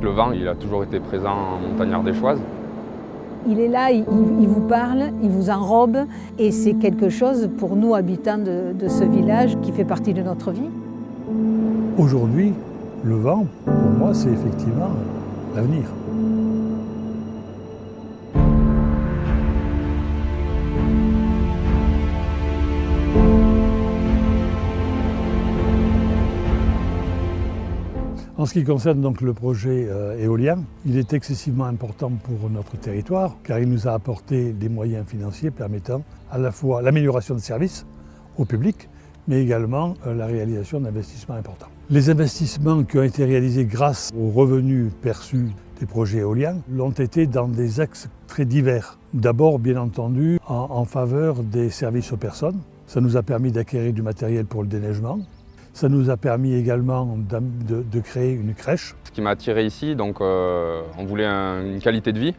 Le vent, il a toujours été présent en Montagnard-des-Choises. Il est là, il vous parle, il vous enrobe et c'est quelque chose pour nous habitants de ce village qui fait partie de notre vie. Aujourd'hui, le vent, pour moi, c'est effectivement l'avenir. En ce qui concerne donc le projet éolien, il est excessivement important pour notre territoire car il nous a apporté des moyens financiers permettant à la fois l'amélioration de services au public, mais également la réalisation d'investissements importants. Les investissements qui ont été réalisés grâce aux revenus perçus des projets éoliens l'ont été dans des axes très divers. D'abord, bien entendu, en faveur des services aux personnes. Ça nous a permis d'acquérir du matériel pour le déneigement. Ça nous a permis également de créer une crèche. Ce qui m'a attiré ici, donc, on voulait une qualité de vie.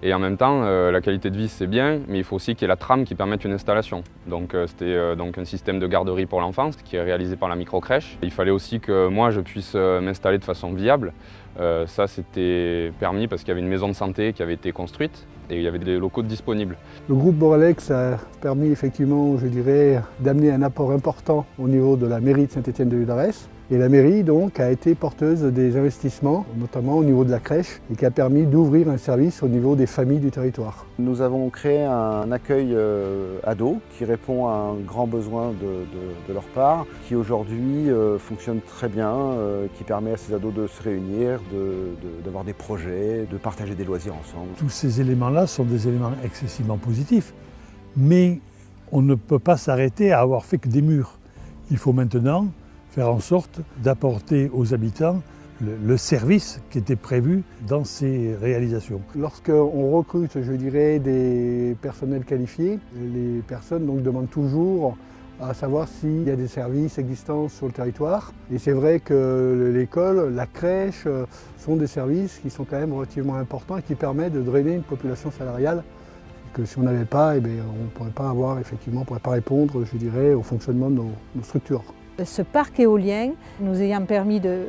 Et en même temps, la qualité de vie c'est bien, mais il faut aussi qu'il y ait la trame qui permette une installation. Donc c'était donc un système de garderie pour l'enfance qui est réalisé par la microcrèche. Il fallait aussi que moi je puisse m'installer de façon viable. Ça c'était permis parce qu'il y avait une maison de santé qui avait été construite et il y avait des locaux disponibles. Le groupe Boralex a permis effectivement, je dirais, d'amener un apport important au niveau de la mairie de Saint-Étienne-de-Villars. Et la mairie donc a été porteuse des investissements, notamment au niveau de la crèche, et qui a permis d'ouvrir un service au niveau des familles du territoire. Nous avons créé un accueil ados qui répond à un grand besoin de leur part, qui aujourd'hui fonctionne très bien, qui permet à ces ados de se réunir, d'avoir des projets, de partager des loisirs ensemble. Tous ces éléments-là sont des éléments excessivement positifs, mais on ne peut pas s'arrêter à avoir fait que des murs. Il faut maintenant faire en sorte d'apporter aux habitants le service qui était prévu dans ces réalisations. Lorsqu'on recrute, je dirais, des personnels qualifiés, les personnes donc, demandent toujours à savoir s'il y a des services existants sur le territoire. Et c'est vrai que l'école, la crèche sont des services qui sont quand même relativement importants et qui permettent de drainer une population salariale que si on n'avait pas, on ne pourrait pas avoir, effectivement, on ne pourrait pas répondre, je dirais, au fonctionnement de nos structures. Ce parc éolien, nous ayant permis de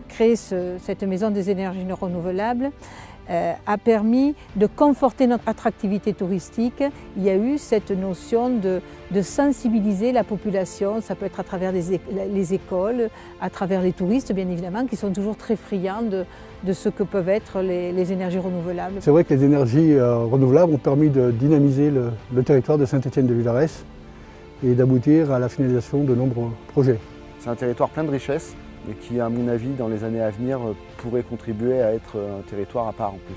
créer cette maison des énergies renouvelables, a permis de conforter notre attractivité touristique. Il y a eu cette notion de sensibiliser la population, ça peut être à travers les écoles, à travers les touristes bien évidemment, qui sont toujours très friands de ce que peuvent être les énergies renouvelables. C'est vrai que les énergies renouvelables ont permis de dynamiser le territoire de Saint-Étienne-de-Villars et d'aboutir à la finalisation de nombreux projets. C'est un territoire plein de richesses et qui, à mon avis, dans les années à venir, pourrait contribuer à être un territoire à part en plus.